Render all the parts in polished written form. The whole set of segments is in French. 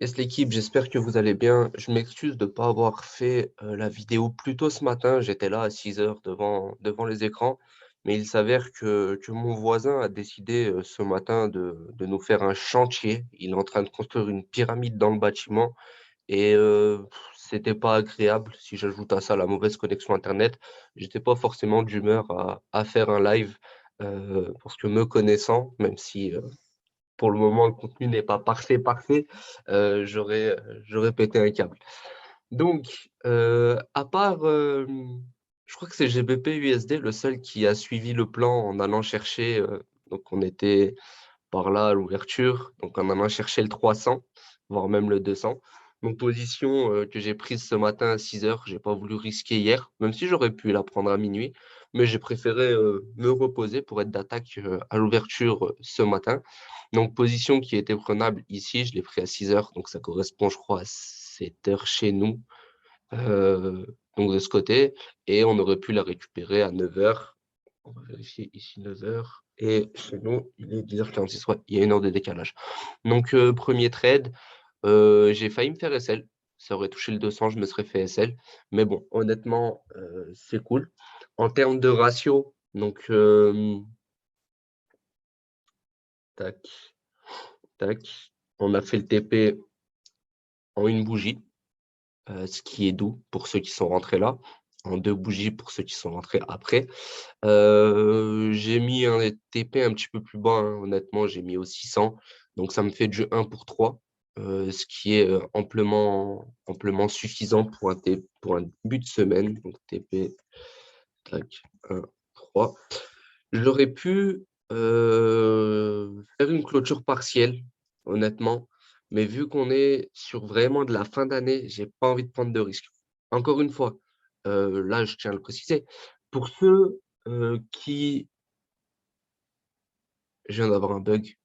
Yes, l'équipe, j'espère que vous allez bien. Je m'excuse de ne pas avoir fait la vidéo plus tôt ce matin. J'étais là à 6 heures devant les écrans. Mais il s'avère que mon voisin a décidé ce matin de nous faire un chantier. Il est en train de construire une pyramide dans le bâtiment. Et c'était pas agréable. Si j'ajoute à ça la mauvaise connexion Internet, j'étais pas forcément d'humeur à faire un live. Parce que me connaissant, même si pour le moment, le contenu n'est pas parfait, j'aurais pété un câble. Donc, à part, je crois que c'est GBP USD, le seul qui a suivi le plan en allant chercher, donc on était par là à l'ouverture, donc en allant chercher le 300, voire même le 200. Donc, position que j'ai prise ce matin à 6 heures, j'ai pas voulu risquer hier, même si j'aurais pu la prendre à minuit, mais j'ai préféré me reposer pour être d'attaque à l'ouverture ce matin. Donc, position qui était prenable ici, je l'ai pris à 6 heures, donc ça correspond, je crois, à 7 heures chez nous, euh, donc de ce côté, et on aurait pu la récupérer à 9 heures. On va vérifier ici 9 heures, et chez nous, il est 10h46, ouais, il y a une heure de décalage. Donc, premier trade, j'ai failli me faire SL. Ça aurait touché le 200, je me serais fait SL. Mais bon, honnêtement, c'est cool. En termes de ratio, donc, tac, tac, on a fait le TP en une bougie, ce qui est doux pour ceux qui sont rentrés là, en deux bougies pour ceux qui sont rentrés après. J'ai mis un TP un petit peu plus bas, hein, honnêtement, j'ai mis au 600. Donc ça me fait du 1 pour 3, ce qui est amplement suffisant pour pour un début de semaine. Donc TP, tac, 1, 3. J'aurais pu faire une clôture partielle, honnêtement. Mais vu qu'on est sur vraiment de la fin d'année, j'ai pas envie de prendre de risques. Encore une fois, là, je tiens à le préciser, pour ceux qui... Je viens d'avoir un bug.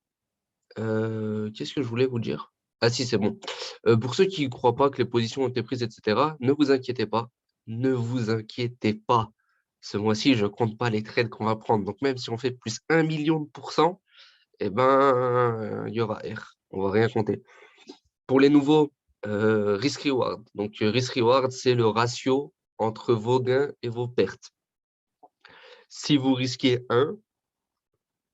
Qu'est-ce que je voulais vous dire? Ah si, c'est bon. Pour ceux qui ne croient pas que les positions ont été prises, etc., ne vous inquiétez pas. Ne vous inquiétez pas. Ce mois-ci, je compte pas les trades qu'on va prendre. Donc même si on fait plus 1 million de pourcents, eh ben, il y aura R. On va rien compter. Pour les nouveaux, risk-reward. Donc risk-reward, c'est le ratio entre vos gains et vos pertes. Si vous risquez 1,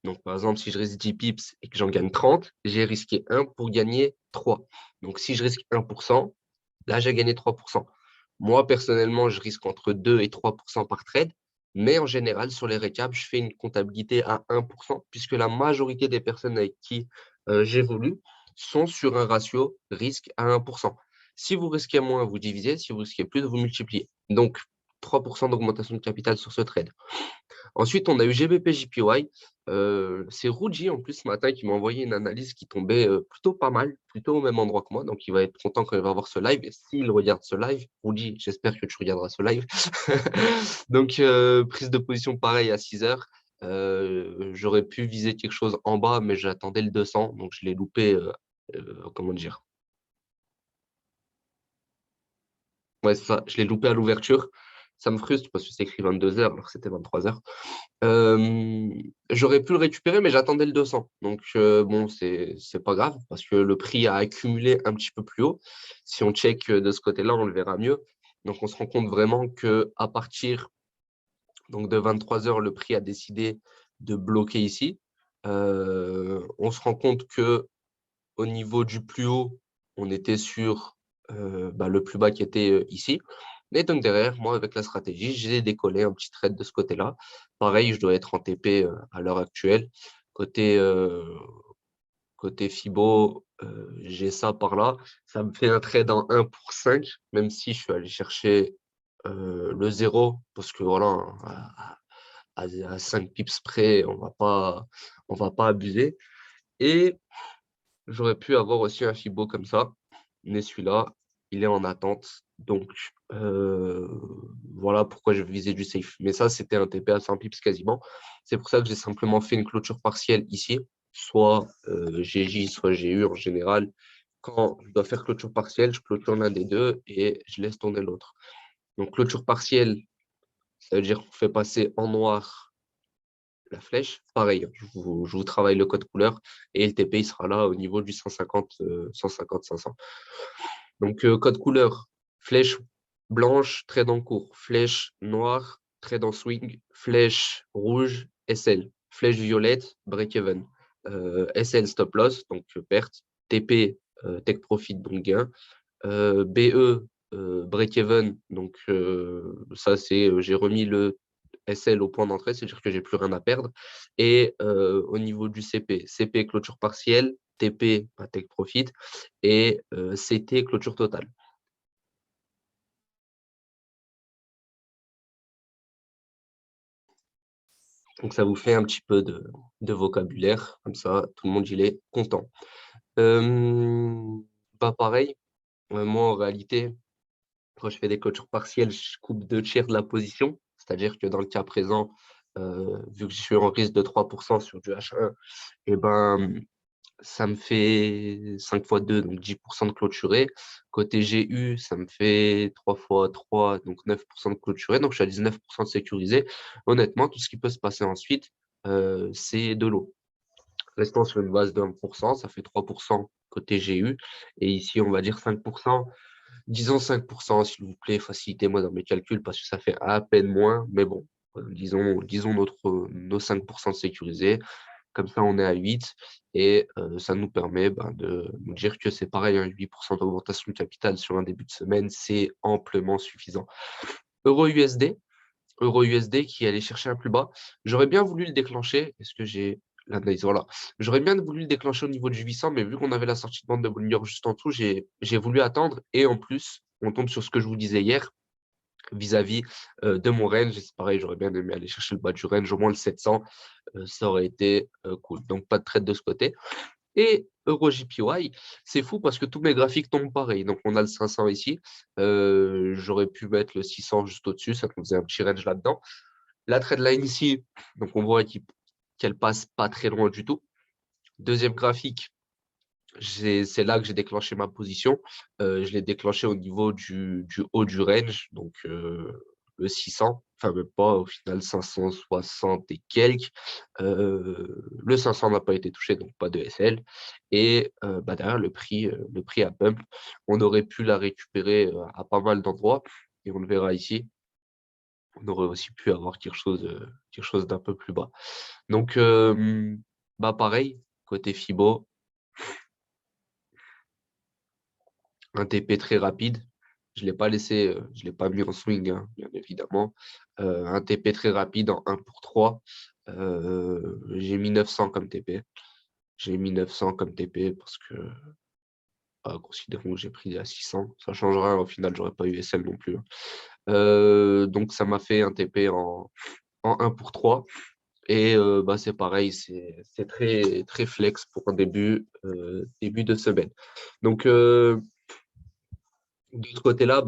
donc, par exemple, si je risque 10 pips et que j'en gagne 30, j'ai risqué 1 pour gagner 3. Donc, si je risque 1%, là, j'ai gagné 3%. Moi, personnellement, je risque entre 2 et 3% par trade. Mais en général, sur les récaps, je fais une comptabilité à 1%, puisque la majorité des personnes avec qui j'évolue sont sur un ratio risque à 1%. Si vous risquez moins, vous divisez. Si vous risquez plus, vous multipliez. Donc, 3% d'augmentation de capital sur ce trade. Ensuite, on a eu GBP JPY. C'est Ruji en plus ce matin qui m'a envoyé une analyse qui tombait plutôt pas mal, plutôt au même endroit que moi. Donc, il va être content quand il va voir ce live. Et s'il regarde ce live, Ruji, j'espère que tu regarderas ce live. Donc, prise de position pareil à 6 heures. J'aurais pu viser quelque chose en bas, mais j'attendais le 200. Donc, je l'ai loupé. Comment dire? Ouais, c'est ça. Je l'ai loupé à l'ouverture. Ça me frustre parce que c'est écrit 22 heures alors que c'était 23 heures. Euh, J'aurais pu le récupérer, mais j'attendais le 200. Donc, bon, c'est pas grave parce que le prix a accumulé un petit peu plus haut. Si on check de ce côté-là, on le verra mieux. Donc, on se rend compte vraiment que à partir donc, de 23 heures, le prix a décidé de bloquer ici. On se rend compte que au niveau du plus haut, on était sur le plus bas qui était ici. Et donc derrière, moi, avec la stratégie, j'ai décollé un petit trade de ce côté-là. Pareil, je dois être en TP à l'heure actuelle. Côté, côté FIBO, j'ai ça par là. Ça me fait un trade en 1 pour 5, même si je suis allé chercher le zéro, parce que voilà, à 5 pips près, on va pas abuser. Et j'aurais pu avoir aussi un Fibo comme ça, mais celui-là, il est en attente. Donc, voilà pourquoi je visais du safe. Mais ça, c'était un TP à 100 pips quasiment. C'est pour ça que j'ai simplement fait une clôture partielle ici, soit GJ, soit GU en général. Quand je dois faire clôture partielle, je clôture l'un des deux et je laisse tourner l'autre. Donc, clôture partielle, ça veut dire qu'on fait passer en noir la flèche, pareil, hein, je vous travaille le code couleur et le TP il sera là au niveau du 150, 150, 500. Donc, code couleur, flèche blanche, trait dans court, flèche noire, trait dans swing, flèche rouge, SL, flèche violette, break-even, SL stop loss, donc perte, TP, take profit, donc gain, BE, break-even, donc ça c'est, j'ai remis le SL au point d'entrée, c'est-à-dire que j'ai plus rien à perdre. Et au niveau du CP, CP clôture partielle, TP take profit et CT clôture totale. Donc ça vous fait un petit peu de vocabulaire, comme ça tout le monde il est content. Bah pareil, moi en réalité, quand je fais des clôtures partielles, je coupe 2 tiers de la position. C'est-à-dire que dans le cas présent, vu que je suis en risque de 3% sur du H1, et ben, ça me fait 5 fois 2, donc 10% de clôturé. Côté GU, ça me fait 3 fois 3, donc 9% de clôturé. Donc, je suis à 19% de sécurisé. Honnêtement, tout ce qui peut se passer ensuite, c'est de l'eau. Restons sur une base de 1%, ça fait 3% côté GU. Et ici, on va dire 5%. Disons 5%, s'il vous plaît, facilitez-moi dans mes calculs parce que ça fait à peine moins. Mais bon, disons nos 5% de sécurisé. Comme ça, on est à 8 et ça nous permet de nous dire que c'est pareil, un 8% d'augmentation de capital sur un début de semaine, c'est amplement suffisant. Euro-USD, Euro-USD qui allait chercher un plus bas. J'aurais bien voulu le déclencher. Est-ce que j'ai l'analyse? Voilà. J'aurais bien voulu le déclencher au niveau du 800, mais vu qu'on avait la sortie de bande de Bollinger juste en dessous, j'ai voulu attendre. Et en plus, on tombe sur ce que je vous disais hier vis-à-vis de mon range. C'est pareil, j'aurais bien aimé aller chercher le bas du range, au moins le 700. Ça aurait été cool. Donc, pas de trade de ce côté. Et EuroJPY, c'est fou parce que tous mes graphiques tombent pareil. Donc, on a le 500 ici. J'aurais pu mettre le 600 juste au-dessus. Ça nous faisait un petit range là-dedans. La trendline ici, donc on voit qu'elle passe pas très loin du tout. Deuxième graphique, c'est là que j'ai déclenché ma position. Je l'ai déclenché au niveau du haut du range, donc le 600, enfin même pas, au final 560 et quelques. Le 500 n'a pas été touché, donc pas de SL. Et derrière, le prix a pump. On aurait pu la récupérer à pas mal d'endroits, et on le verra ici. On aurait aussi pu avoir quelque chose d'un peu plus bas. Donc, pareil, côté Fibo, un TP très rapide. Je ne l'ai pas laissé, je l'ai pas mis en swing, hein, bien évidemment. Un TP très rapide en 1 pour 3. J'ai mis 900 comme TP. J'ai mis 900 comme TP parce que, considérons que j'ai pris à 600. Ça ne changera, au final, j'aurais pas eu SL non plus, hein. Donc, ça m'a fait un TP en 1 pour 3. Et c'est pareil, c'est très, très flex pour un début de semaine. Donc, de ce côté-là,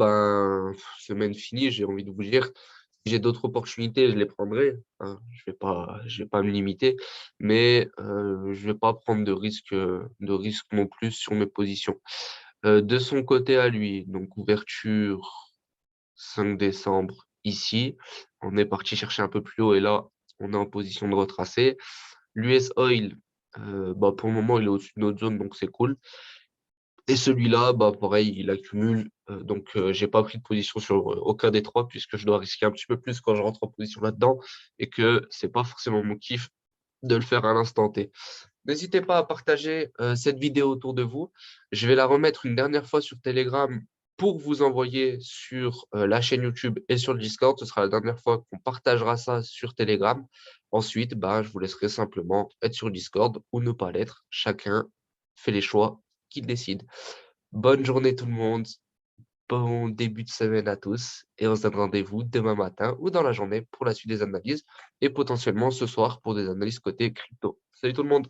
semaine finie, j'ai envie de vous dire, si j'ai d'autres opportunités, je les prendrai, hein. Je vais pas me limiter, mais je vais pas prendre de risque non plus sur mes positions. De son côté à lui, donc ouverture 5 décembre ici, on est parti chercher un peu plus haut et là, on est en position de retracer. L'US Oil, pour le moment, il est au-dessus de notre zone, donc c'est cool. Et celui-là, pareil, il accumule. Donc, j'ai pas pris de position sur aucun des trois puisque je dois risquer un petit peu plus quand je rentre en position là-dedans et que c'est pas forcément mon kiff de le faire à l'instant T. N'hésitez pas à partager cette vidéo autour de vous. Je vais la remettre une dernière fois sur Telegram pour vous envoyer sur la chaîne YouTube et sur le Discord. Ce sera la dernière fois qu'on partagera ça sur Telegram. Ensuite, je vous laisserai simplement être sur Discord ou ne pas l'être. Chacun fait les choix qu'il décide. Bonne journée tout le monde. Bon début de semaine à tous et on se donne rendez-vous demain matin ou dans la journée pour la suite des analyses et potentiellement ce soir pour des analyses côté crypto. Salut tout le monde!